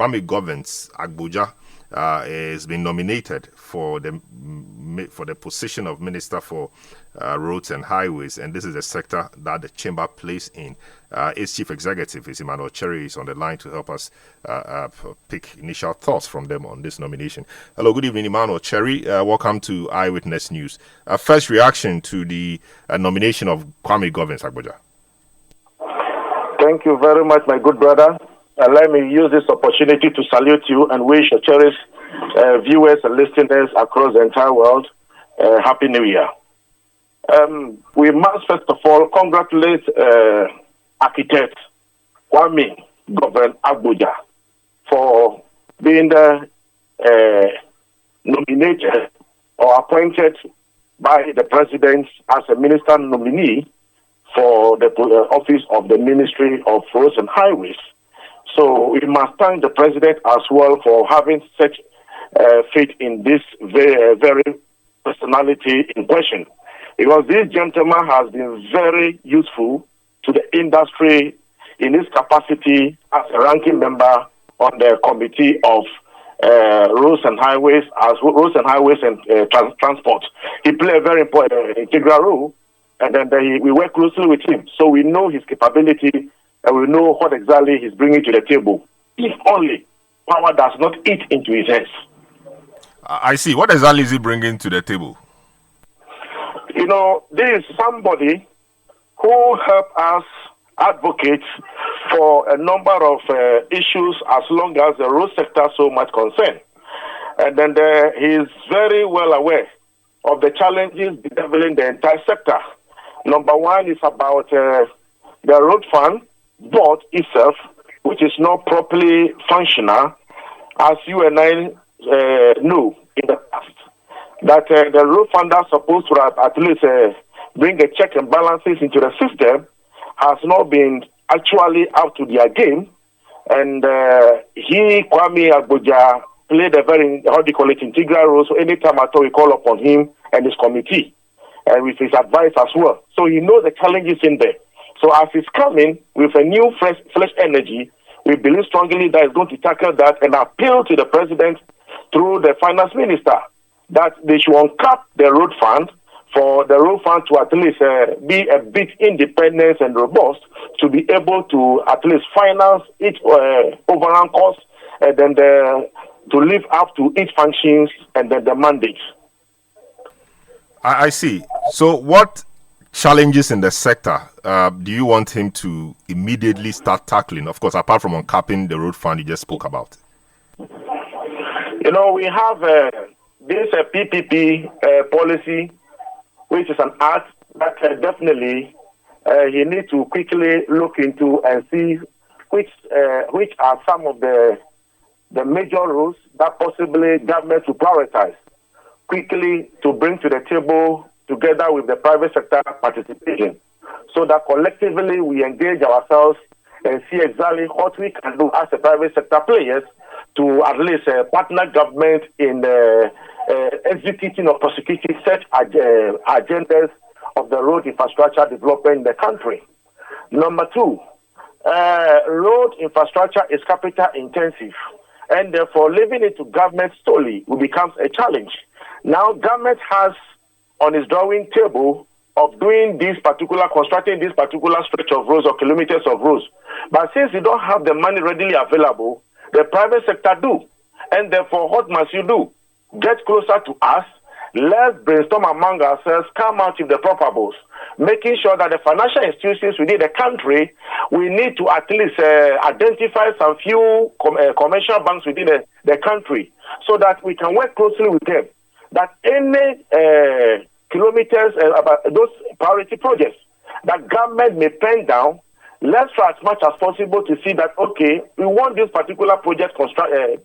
Kwame Governance Agboja has been nominated for the position of Minister for Roads and Highways, and this is the sector that the chamber plays in. Its chief executive is Emmanuel Cherry, is on the line to help us pick initial thoughts from them on this nomination. Hello, good evening, Emmanuel Cherry. Welcome to Eyewitness News. First reaction to the nomination of Kwame Governance Agboja. Thank you very much, my good brother. Let me use this opportunity to salute you and wish your cherished viewers and listeners across the entire world Happy New Year. We must first of all congratulate architect Kwame Governance Agboja for being nominated or appointed by the president as a minister nominee for the office of the Ministry of Roads and Highways. So we must thank the president as well for having such faith in this very personality in question. Because this gentleman has been very useful to the industry in his capacity as a ranking member on the Committee of Roads and Highways, and Transport. He played a very important integral role, and then we work closely with him. So we know his capability, and we know what exactly he's bringing to the table. If only power does not eat into his hands. I see. What exactly is he bringing to the table? You know, this is somebody who helped us advocate for a number of issues as long as the road sector so much concerned. And then he is very well aware of the challenges bedeviling the entire sector. Number one is about the road fund board itself, which is not properly functional, as you and I know in the past, that the road fund are supposed to at least bring a check and balances into the system has not been actually up to their game. And Kwame Agboja, played a very, integral role. So anytime at all we call upon him and his committee, and with his advice as well. So he knows the challenges in there. So as he's coming with a new fresh energy, we believe strongly that he's going to tackle that and appeal to the president through the finance minister that they should uncap the road fund for the road fund to at least be a bit independent and robust to be able to at least finance its overall cost and then to live up to its functions and then the mandates. I see. So what challenges in the sector do you want him to immediately start tackling? Of course, apart from uncapping the road fund you just spoke about. You know, we have this PPP policy, which is an act that definitely he needs to quickly look into and see which are some of the major rules that possibly government to prioritize quickly to bring to the table together with the private sector participation, so that collectively we engage ourselves and see exactly what we can do as a private sector players to at least partner government in executing or prosecuting such agendas of the road infrastructure development in the country. Number two, road infrastructure is capital intensive, and therefore leaving it to government solely will become a challenge. Now government has on its drawing table of doing constructing this particular stretch of roads or kilometers of roads. But since you don't have the money readily available, the private sector do. And therefore, what must you do? Get closer to us. Let's brainstorm among ourselves, come out with the propables, making sure that the financial institutions within the country, we need to at least identify some few commercial banks within the country so that we can work closely with them. That any kilometers about those priority projects that government may pen down, let's try as much as possible to see that, okay, we want this particular project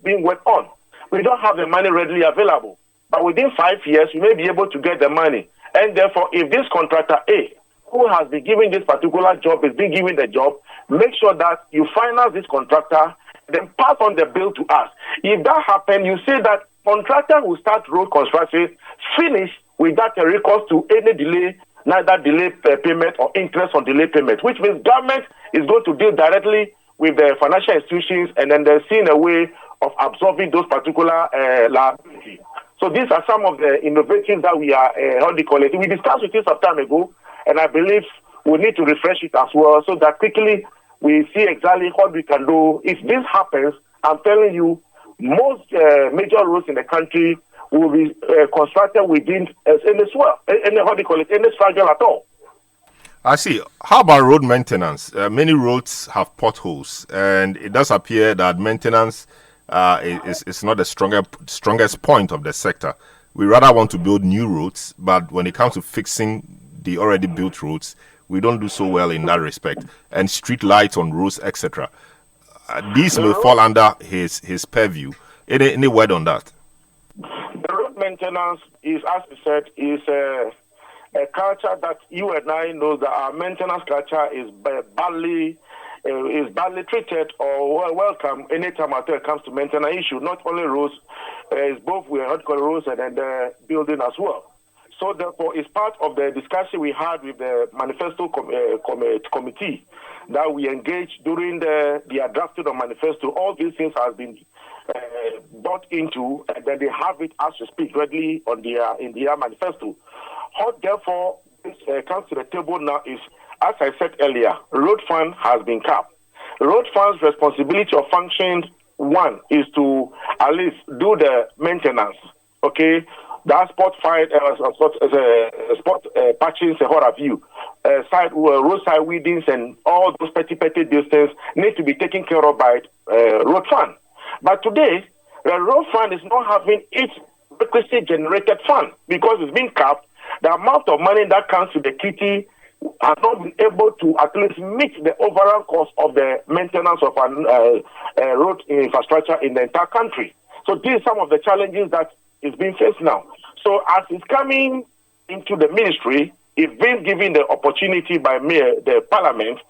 being worked on. We don't have the money readily available, but within 5 years, we may be able to get the money. And therefore, if this contractor A, who has been given this particular job, is being given the job, make sure that you finance this contractor, then pass on the bill to us. If that happens, you say that contractor will start road construction, finish without a recourse to any delay, neither delay payment or interest on delay payment, which means government is going to deal directly with the financial institutions, and then they're seeing a way of absorbing those particular liabilities. So these are some of the innovations that we are, we discussed with you some time ago, and I believe we need to refresh it as well so that quickly we see exactly what we can do. If this happens, I'm telling you, most major roads in the country will be constructed within any struggle at all. I see. How about road maintenance? Many roads have potholes, and it does appear that maintenance is not the strongest point of the sector. We rather want to build new roads, but when it comes to fixing the already built roads, we don't do so well in that respect. And street lights on roads, etc. These may fall under his purview. Any word on that? The road maintenance is, as you said, is a culture that you and I know that our maintenance culture is badly treated or welcome anytime it comes to maintenance issue. Not only roads, it's both roads and the building as well. So therefore, it's part of the discussion we had with the manifesto committee that we engaged during the drafting of manifesto. All these things have been brought into, and then they have it as we speak readily on in their manifesto. What therefore comes to the table now is, as I said earlier, road fund has been capped. Road fund's responsibility or function, one, is to at least do the maintenance, okay? That spot patching, what have you, roadside weedings and all those petty distance need to be taken care of by road fund. But today, the road fund is not having its requisite generated fund because it's been capped. The amount of money that comes to the Citi has not been able to at least meet the overall cost of the maintenance of road infrastructure in the entire country. So these are some of the challenges that is being faced now. So as it's coming into the ministry, if being given the opportunity by the parliament,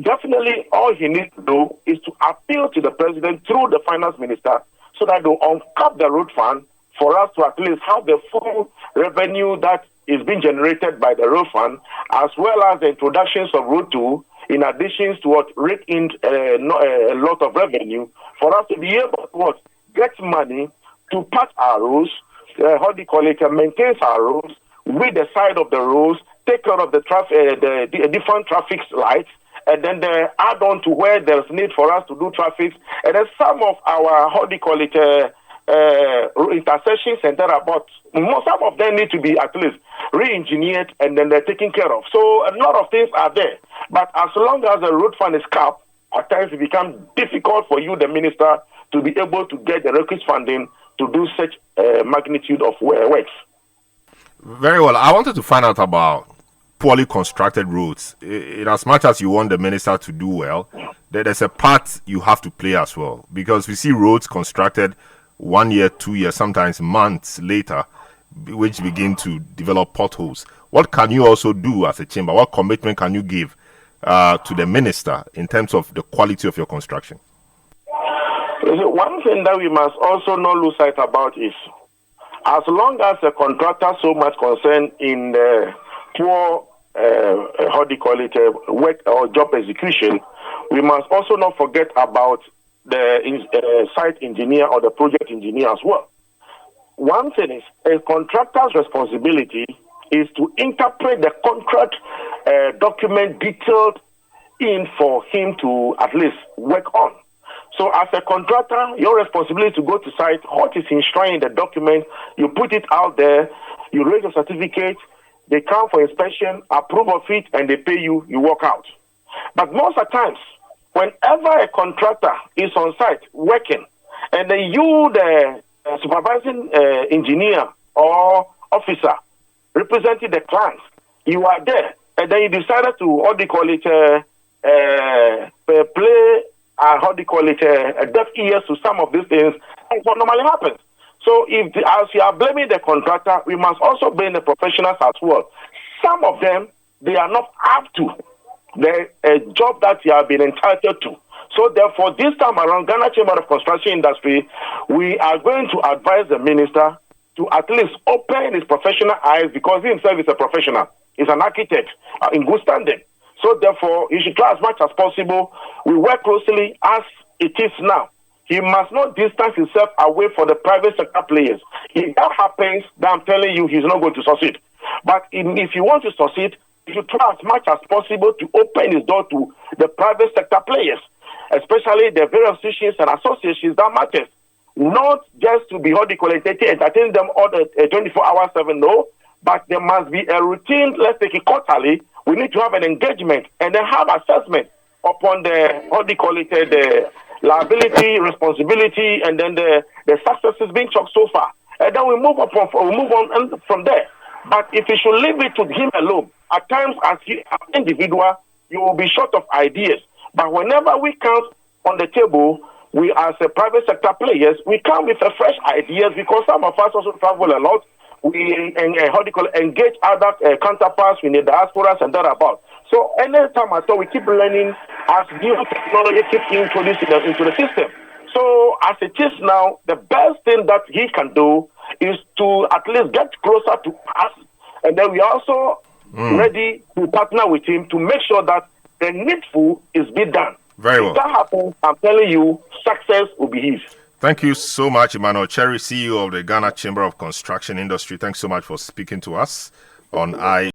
definitely all he needs to do is to appeal to the president through the finance minister so that they'll uncap the road fund for us to at least have the full revenue that is being generated by the road fund, as well as the introductions of Road 2, in addition to what rake in a lot of revenue, for us to be able to get money to patch our roads, maintain our roads, with the side of the roads, take care of the traffic, the different traffic lights, and then add on to where there's need for us to do traffic, and then some of our intersections and thereabout, some of them need to be at least re-engineered and then they're taken care of. So a lot of things are there. But as long as the road fund is capped, at times it becomes difficult for you, the minister, to be able to get the requisite funding to do such magnitude of works. Very well. I wanted to find out about poorly constructed roads. In as much as you want the minister to do well, there's a part you have to play as well. Because we see roads constructed 1 year, 2 years, sometimes months later, which begin to develop potholes. What can you also do as a chamber? What commitment can you give to the minister in terms of the quality of your construction? One thing that we must also not lose sight about is, as long as the contractor so much concerned in poor, work or job execution, we must also not forget about the site engineer or the project engineer as well. One thing is, a contractor's responsibility is to interpret the contract document detailed in for him to at least work on. So as a contractor, your responsibility to go to site, what is enshrined in the document, you put it out there, you raise a certificate, they come for inspection, approve of it, and they pay you, you walk out. But most of the times, whenever a contractor is on site working, and then you, the supervising engineer or officer representing the client, you are there, and then you decided to, play a deaf ears to some of these things, that's what normally happens. So as you are blaming the contractor, we must also blame the professionals as well. Some of them, they are not up to the job that you have been entitled to. So therefore, this time around, Ghana Chamber of Construction Industry, we are going to advise the minister to at least open his professional eyes, because he himself is a professional. He's an architect in good standing. So therefore, he should try as much as possible. We work closely as it is now. He must not distance himself away from the private sector players. If that happens, then I'm telling you, he's not going to succeed. But if he wants to succeed, he should try as much as possible to open his door to the private sector players, especially the various institutions and associations that matters. Not just to be entertain them all the 24 hours, 7, no, but there must be a routine. Let's take it quarterly. We need to have an engagement and then have assessment upon the liability, responsibility, and then the successes being chalked so far. And then we move on from there. But if you should leave it to him alone, at times as an individual, you will be short of ideas. But whenever we count on the table, we as a private sector players, we come with a fresh ideas because some of us also travel a lot. We engage other counterparts in the diasporas and that about. So anytime at all, we keep learning as new technology keeps introduced into the system. So as it is now, the best thing that he can do is to at least get closer to us, and then we are also ready to partner with him to make sure that the needful is being done. Very well. If that happens, I'm telling you, success will be his. Thank you so much, Emmanuel Cherry, CEO of the Ghana Chamber of Construction Industry. Thanks so much for speaking to us on